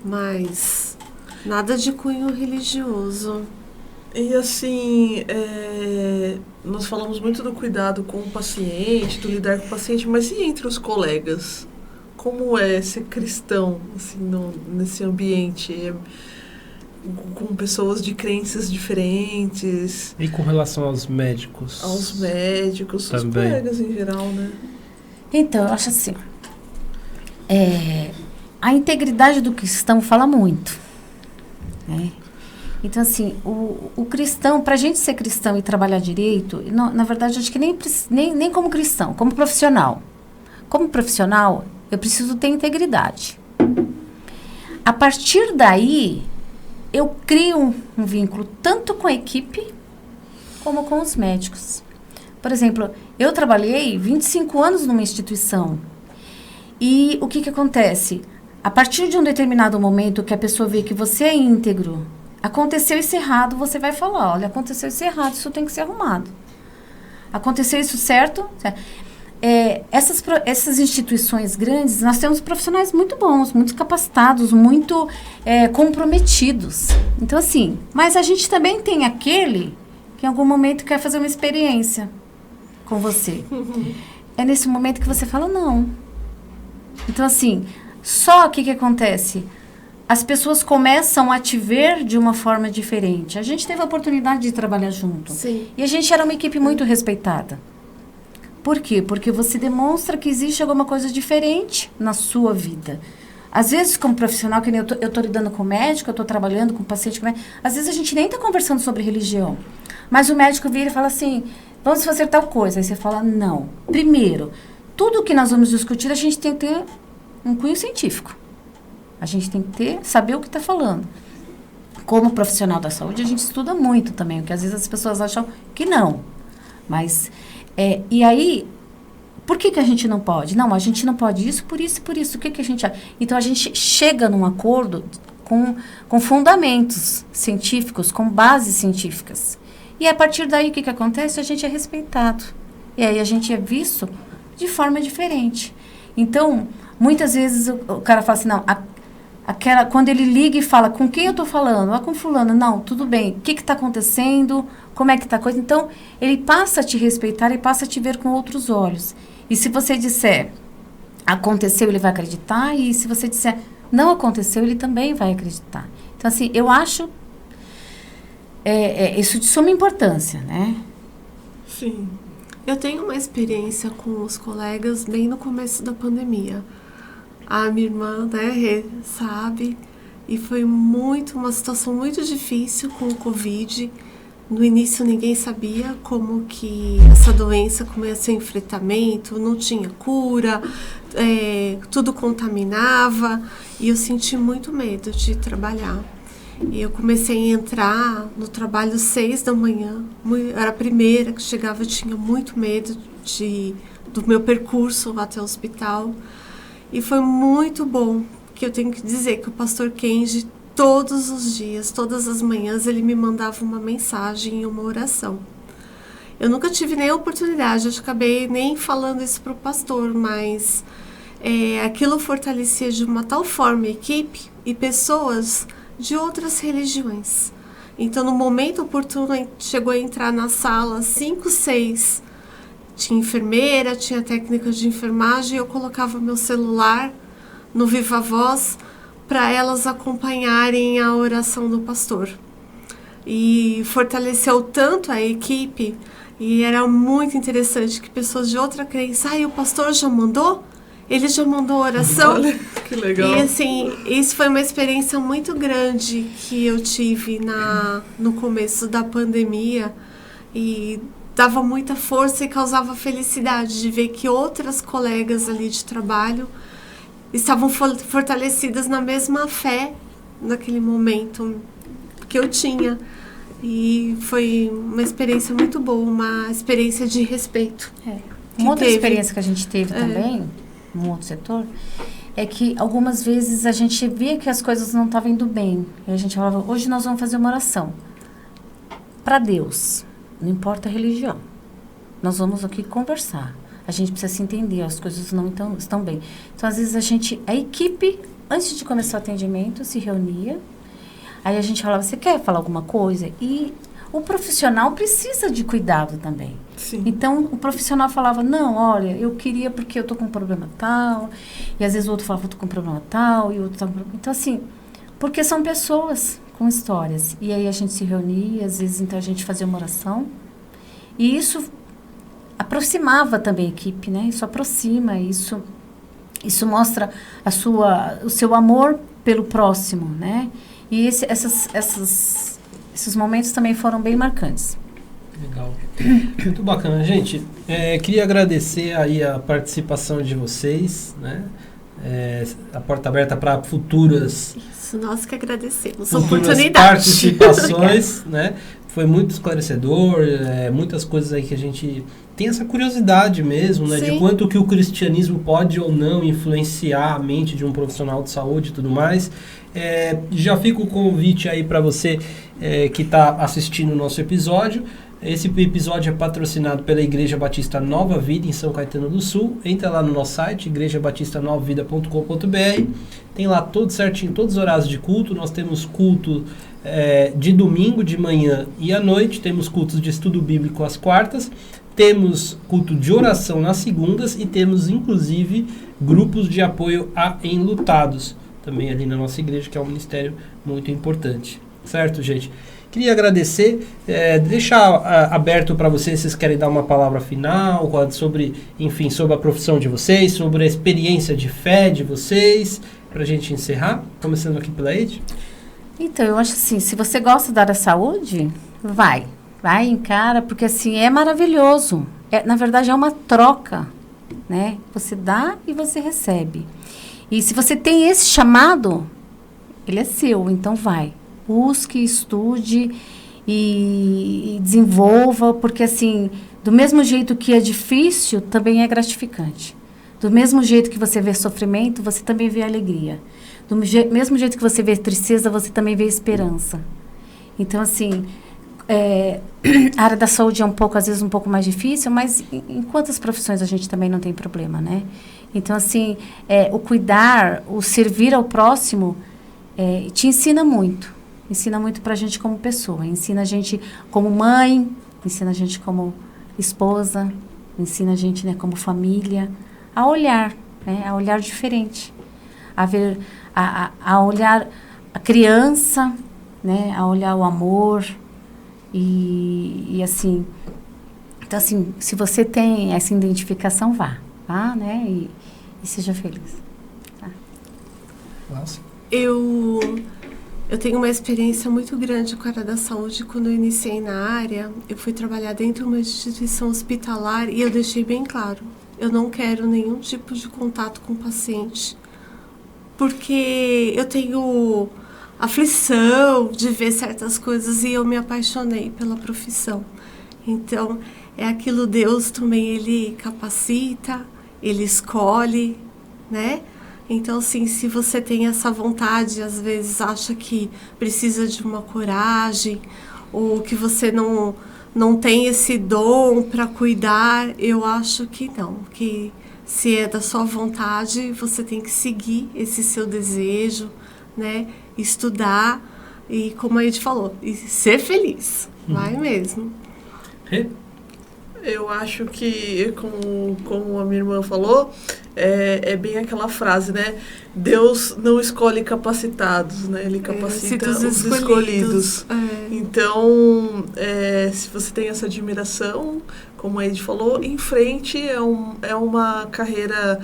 Mas nada de cunho religioso. E assim, nós falamos muito do cuidado com o paciente, do lidar com o paciente, mas e entre os colegas? Como é ser cristão, assim, nesse ambiente, com pessoas de crenças diferentes? E com relação aos médicos? Aos médicos, também. Os colegas em geral, né? Então, eu acho assim, a integridade do cristão fala muito, né? Então, assim, o cristão, para a gente ser cristão e trabalhar direito, na verdade, acho que nem como cristão, como profissional. Como profissional, eu preciso ter integridade. A partir daí, eu crio um vínculo tanto com a equipe como com os médicos. Por exemplo, eu trabalhei 25 anos numa instituição. E o que acontece? A partir de um determinado momento que a pessoa vê que você é íntegro, aconteceu isso errado, você vai falar, olha, aconteceu isso errado, isso tem que ser arrumado. Aconteceu isso certo? Essas instituições grandes, nós temos profissionais muito bons, muito capacitados, muito comprometidos. Então, assim, mas a gente também tem aquele que em algum momento quer fazer uma experiência com você. É nesse momento que você fala não. Então, assim, só que acontece? As pessoas começam a te ver de uma forma diferente. A gente teve a oportunidade de trabalhar junto. Sim. E a gente era uma equipe muito respeitada. Por quê? Porque você demonstra que existe alguma coisa diferente na sua vida. Às vezes, como profissional, que nem eu tô lidando com médico, eu tô trabalhando com paciente, às vezes a gente nem tá conversando sobre religião. Mas o médico vira e fala assim, vamos fazer tal coisa. Aí você fala, não. Primeiro, tudo que nós vamos discutir, a gente tem que ter um cunho científico. A gente tem que saber o que está falando. Como profissional da saúde, a gente estuda muito também, porque às vezes as pessoas acham que não. Mas, e aí, por que a gente não pode? Não, a gente não pode isso, por isso, por isso. O que a gente... Então, a gente chega num acordo com fundamentos científicos, com bases científicas. E a partir daí, o que acontece? A gente é respeitado. E aí, a gente é visto de forma diferente. Então, muitas vezes, o cara fala assim, não... quando ele liga e fala, com quem eu estou falando? Com fulano. Não, tudo bem. O que está acontecendo? Como é que está a coisa? Então, ele passa a te respeitar e passa a te ver com outros olhos. E se você disser, aconteceu, ele vai acreditar. E se você disser, não aconteceu, ele também vai acreditar. Então, assim, eu acho isso de suma importância, né? Sim. Eu tenho uma experiência com os colegas bem no começo da pandemia. A minha irmã, né, sabe, e foi uma situação muito difícil com o Covid. No início ninguém sabia como que essa doença, como ia ser enfrentamento, não tinha cura, tudo contaminava, e eu senti muito medo de trabalhar. E eu comecei a entrar no trabalho 6 da manhã, era a primeira que chegava, eu tinha muito medo do meu percurso até o hospital. E foi muito bom, que eu tenho que dizer que o pastor Kenji, todos os dias, todas as manhãs, ele me mandava uma mensagem e uma oração. Eu nunca tive nem a oportunidade, eu acabei nem falando isso para o pastor, mas aquilo fortalecia de uma tal forma a equipe e pessoas de outras religiões. Então, no momento oportuno, chegou a entrar na sala 5, 6... Tinha enfermeira, tinha técnica de enfermagem, eu colocava meu celular no Viva Voz para elas acompanharem a oração do pastor. E fortaleceu tanto a equipe, e era muito interessante que pessoas de outra crença, o pastor já mandou? Ele já mandou a oração? Olha, que legal. E assim, isso foi uma experiência muito grande que eu tive no começo da pandemia, e dava muita força e causava felicidade de ver que outras colegas ali de trabalho estavam fortalecidas na mesma fé naquele momento que eu tinha. E foi uma experiência muito boa, uma experiência de respeito. Uma outra experiência que a gente teve também, num outro setor, é que algumas vezes a gente via que as coisas não estavam indo bem. E a gente falava, hoje nós vamos fazer uma oração. para Deus, não importa a religião. Nós vamos aqui conversar. A gente precisa se entender, as coisas não estão bem. Então, às vezes, a equipe, antes de começar o atendimento, se reunia. Aí a gente falava, você quer falar alguma coisa? E o profissional precisa de cuidado também. Sim. Então, o profissional falava, não, olha, eu queria porque eu tô com um problema tal. E às vezes o outro falava, eu tô com um problema tal. E o outro tá com um problema. Então, assim, porque são pessoas com histórias. E aí a gente se reunia, às vezes, então a gente fazia uma oração. E isso aproximava também a equipe, né? Isso aproxima, isso mostra o seu amor pelo próximo, né? E esses momentos também foram bem marcantes. Legal. Muito bacana, gente. Queria agradecer aí a participação de vocês, né? A porta aberta para futuras Nós que agradecemos a futuras oportunidade. participações, né? Foi muito esclarecedor, muitas coisas aí que a gente tem essa curiosidade mesmo, né? Sim. De quanto que o cristianismo pode ou não influenciar a mente de um profissional de saúde e tudo mais. Já fica o convite aí para você que está assistindo o nosso episódio. Esse episódio é patrocinado pela Igreja Batista Nova Vida, em São Caetano do Sul. Entra lá no nosso site, igrejabatistanovavida.com.br. Tem lá tudo certinho, todos os horários de culto. Nós temos culto de domingo, de manhã e à noite. Temos cultos de estudo bíblico às quartas. Temos culto de oração nas segundas. E temos, inclusive, grupos de apoio a enlutados. Também ali na nossa igreja, que é um ministério muito importante. Certo, gente? Queria agradecer, deixar aberto para vocês querem dar uma palavra final sobre a profissão de vocês, sobre a experiência de fé de vocês, para a gente encerrar, começando aqui pela Ed. Então, eu acho assim, se você gosta da área da saúde, vai, encara, porque assim, é maravilhoso. Na verdade, é uma troca, né? Você dá e você recebe. E se você tem esse chamado, ele é seu, então vai. Busque, estude e desenvolva, porque assim, do mesmo jeito que é difícil, também é gratificante. Do mesmo jeito que você vê sofrimento, você também vê alegria. Do mesmo jeito que você vê tristeza, você também vê esperança. Então, assim, a área da saúde é às vezes um pouco mais difícil, mas em quantas profissões a gente também não tem problema, né? Então, assim, o cuidar, o servir ao próximo, te ensina muito. Ensina muito pra gente como pessoa, ensina a gente como mãe, ensina a gente como esposa, ensina a gente, né, como família, a olhar, né, a olhar diferente, a ver, a olhar a criança, né, a olhar o amor e assim, então assim, se você tem essa identificação, vá, né, e seja feliz. Tá? Nossa. Eu tenho uma experiência muito grande com a área da saúde. Quando eu iniciei na área, eu fui trabalhar dentro de uma instituição hospitalar e eu deixei bem claro, eu não quero nenhum tipo de contato com o paciente, porque eu tenho aflição de ver certas coisas e eu me apaixonei pela profissão. Então, é aquilo, Deus também, Ele capacita, Ele escolhe, né? Então, assim, se você tem essa vontade, às vezes acha que precisa de uma coragem, ou que você não tem esse dom para cuidar, eu acho que não. Que se é da sua vontade, você tem que seguir esse seu desejo, né? Estudar e, como a gente falou, e ser feliz. Vai mesmo. Eu acho que, como a minha irmã falou, é bem aquela frase, né? Deus não escolhe capacitados, né? Ele capacita os escolhidos. Então, se você tem essa admiração, como a Ed falou, em frente é uma carreira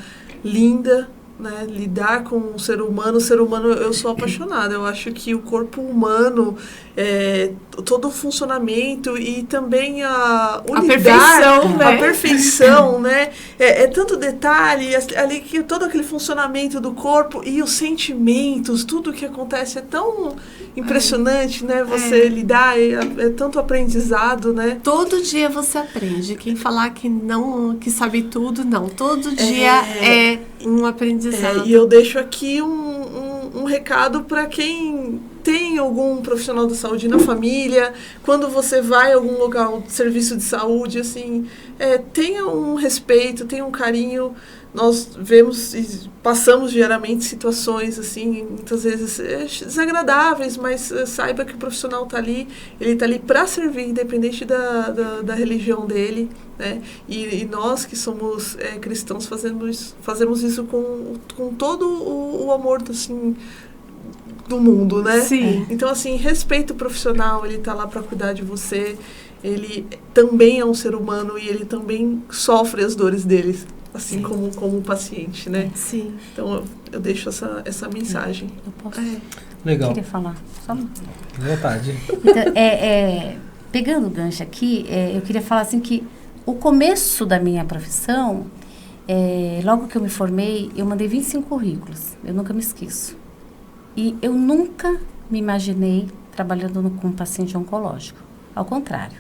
linda, né? Lidar com o ser humano, eu sou apaixonada. Eu acho que o corpo humano, todo o funcionamento e também a perfeição, né? A perfeição, né? É tanto detalhe, ali que todo aquele funcionamento do corpo e os sentimentos, tudo que acontece é tão impressionante, né? Você lidar, é tanto aprendizado, né? Todo dia você aprende. Quem falar que sabe tudo, não. Todo dia é um aprendizado. E eu deixo aqui um um recado para quem tem algum profissional da saúde na família, quando você vai a algum lugar, um serviço de saúde, assim, tenha um respeito, tenha um carinho. Nós vemos e passamos diariamente situações, assim, muitas vezes desagradáveis, mas saiba que o profissional está ali, ele está ali para servir, independente da religião dele, né? E nós que somos cristãos fazemos isso com todo o amor, assim, do mundo, né? Sim. Então, assim, respeito o profissional, ele está lá para cuidar de você, ele também é um ser humano e ele também sofre as dores deles, assim como o paciente, né? Sim. Então, eu deixo essa mensagem. Eu posso? Legal. Eu queria falar. Só Vontade. Então, pegando o gancho aqui, eu queria falar assim que o começo da minha profissão, logo que eu me formei, eu mandei 25 currículos. Eu nunca me esqueço. E eu nunca me imaginei trabalhando com um paciente oncológico. Ao contrário.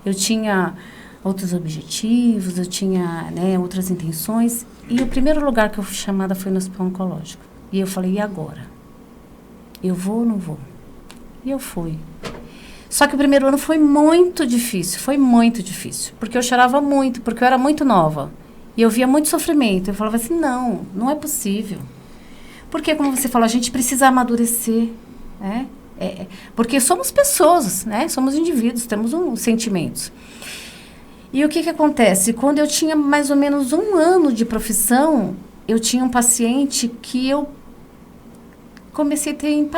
Eu tinha outros objetivos, eu tinha, né, outras intenções. E o primeiro lugar que eu fui chamada foi no hospital oncológico. E eu falei, e agora? Eu vou ou não vou? E eu fui. Só que o primeiro ano foi muito difícil, porque eu chorava muito, porque eu era muito nova. E eu via muito sofrimento. Eu falava assim, não é possível. Porque, como você falou, a gente precisa amadurecer, né? Porque somos pessoas, né? Somos indivíduos, temos sentimentos. E o que acontece? Quando eu tinha mais ou menos 1 ano de profissão, eu tinha um paciente que eu comecei a ter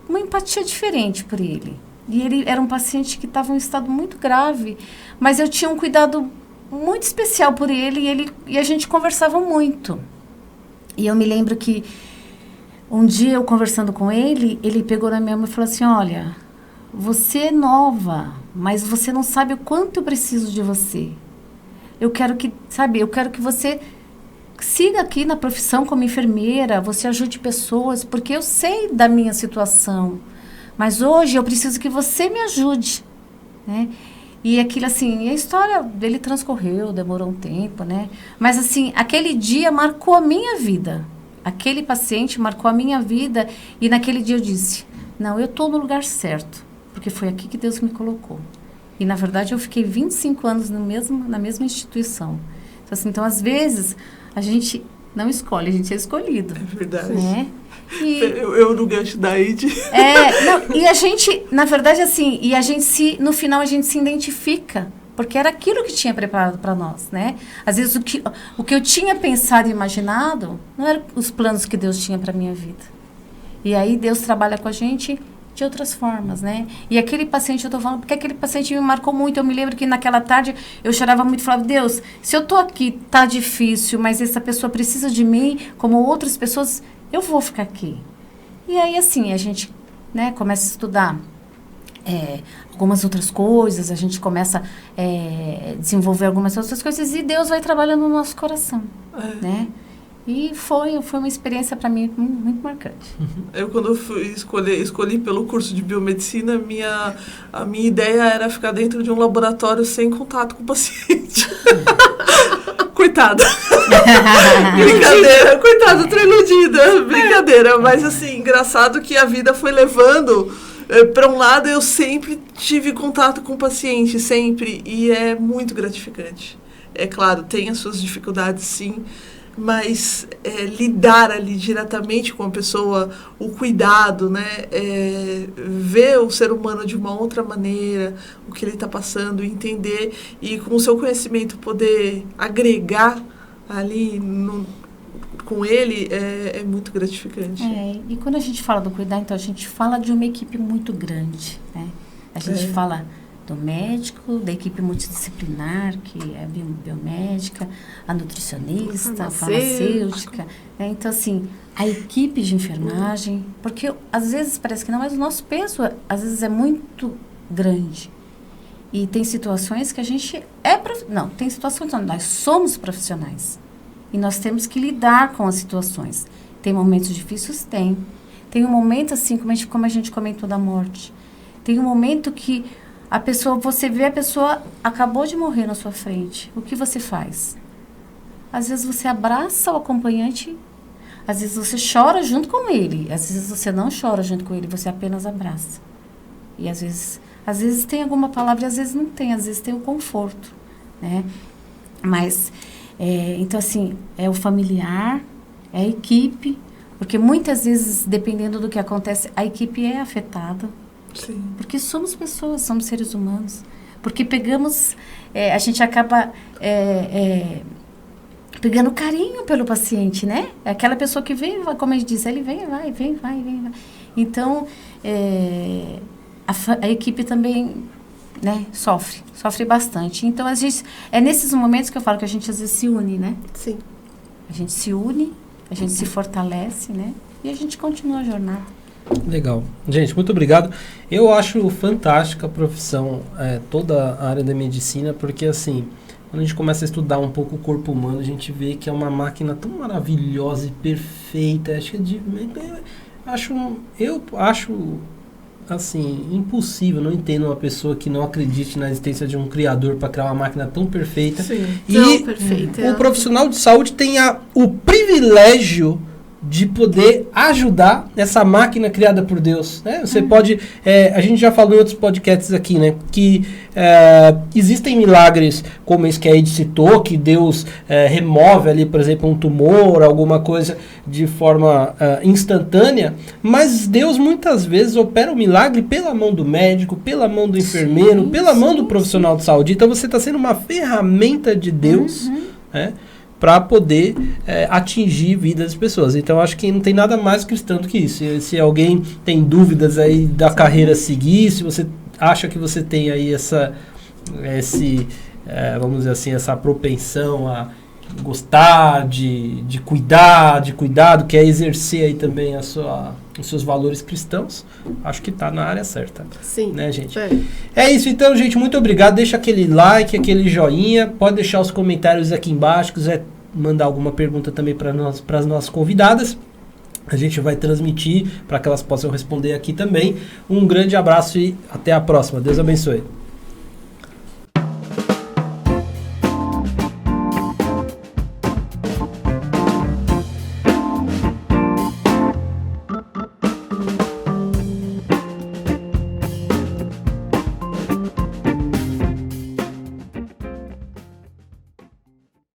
uma empatia diferente por ele. E ele era um paciente que estava em um estado muito grave, mas eu tinha um cuidado muito especial por ele e a gente conversava muito. E eu me lembro que um dia eu conversando com ele, ele pegou na minha mão e falou assim, olha, você é nova, mas você não sabe o quanto eu preciso de você. Eu quero que você siga aqui na profissão como enfermeira, você ajude pessoas, porque eu sei da minha situação. Mas hoje eu preciso que você me ajude, né? E aquilo assim, a história dele transcorreu, demorou um tempo, né? Mas assim, aquele dia marcou a minha vida. Aquele paciente marcou a minha vida e naquele dia eu disse, não, eu estou no lugar certo, porque foi aqui que Deus me colocou. E na verdade eu fiquei 25 anos na mesma instituição. Então às vezes a gente não escolhe, a gente é escolhido. É verdade. Né? E, eu no gancho da ID. E a gente, na verdade, assim, no final a gente se identifica, porque era aquilo que tinha preparado para nós, né? Às vezes o que eu tinha pensado e imaginado não eram os planos que Deus tinha para minha vida. E aí Deus trabalha com a gente de outras formas, né? E aquele paciente, eu tô falando, porque aquele paciente me marcou muito. Eu me lembro que naquela tarde eu chorava muito e falava, Deus, se eu tô aqui, tá difícil, mas essa pessoa precisa de mim, como outras pessoas, eu vou ficar aqui. E aí, assim, a gente, né, começa a estudar algumas outras coisas, a gente começa a desenvolver algumas outras coisas e Deus vai trabalhando no nosso coração, né? E foi uma experiência para mim muito marcante. Eu, quando eu escolhi pelo curso de biomedicina, a minha ideia era ficar dentro de um laboratório sem contato com o paciente. Coitada. Brincadeira. Coitada, tô iludida. Brincadeira. Mas, assim, engraçado que a vida foi levando para um lado. Eu sempre tive contato com o paciente, sempre. E é muito gratificante. É claro, tem as suas dificuldades, sim. Mas lidar ali diretamente com a pessoa, o cuidado, né? Ver o ser humano de uma outra maneira, o que ele está passando, entender e com o seu conhecimento poder agregar ali com ele é muito gratificante. E quando a gente fala do cuidar, então a gente fala de uma equipe muito grande, né? A gente fala do médico, da equipe multidisciplinar, que é a biomédica, a nutricionista, a farmacêutica. Né? Então, assim, a equipe de enfermagem, porque às vezes parece que não, mas o nosso peso, às vezes, é muito grande. E tem situações que a gente tem situações onde nós somos profissionais. E nós temos que lidar com as situações. Tem momentos difíceis? Tem. Tem um momento, assim, como a gente comentou da morte. Tem um momento que você vê a pessoa acabou de morrer na sua frente. O que você faz? Às vezes você abraça o acompanhante, Às vezes você chora junto com ele, às vezes você não chora junto com ele, você apenas abraça. E às vezes tem alguma palavra e às vezes não tem, às vezes tem o conforto, né? Mas, então assim, é o familiar, é a equipe, porque muitas vezes, dependendo do que acontece, a equipe é afetada. Sim. Porque somos pessoas, somos seres humanos. Porque pegamos, a gente acaba pegando carinho pelo paciente, né? É aquela pessoa que vem, como a gente diz, ele vem, vai. Então, a equipe também, né, sofre bastante. Então, às vezes, é nesses momentos que eu falo que a gente às vezes se une, né? Sim. A gente se une, a gente se fortalece, né? E a gente continua a jornada. Legal. Gente, muito obrigado. Eu acho fantástica a profissão, toda a área da medicina, porque assim, quando a gente começa a estudar um pouco o corpo humano, a gente vê que é uma máquina tão maravilhosa e perfeita. Eu acho assim, impossível, não entendo uma pessoa que não acredite na existência de um criador para criar uma máquina tão perfeita. Sim. E Perfeita. o profissional de saúde tem o privilégio de poder ajudar essa máquina criada por Deus, né? Você pode, a gente já falou em outros podcasts aqui, né? Que existem milagres, como esse que a Ed citou, que Deus remove ali, por exemplo, um tumor, alguma coisa de forma instantânea, mas Deus muitas vezes opera o milagre pela mão do médico, pela mão do enfermeiro, pela mão do profissional de saúde. Então você está sendo uma ferramenta de Deus, né? Para poder atingir vidas das pessoas. Então, acho que não tem nada mais cristão do que isso. Se alguém tem dúvidas aí da carreira a seguir, se você acha que você tem aí vamos dizer assim, essa propensão a gostar de cuidado, quer exercer aí também os seus valores cristãos, acho que está na área certa. Sim. Né, gente? É isso então, gente. Muito obrigado. Deixa aquele like, aquele joinha. Pode deixar os comentários aqui embaixo. Se quiser mandar alguma pergunta também para as nossas convidadas, a gente vai transmitir para que elas possam responder aqui também. Um grande abraço e até a próxima. Deus abençoe.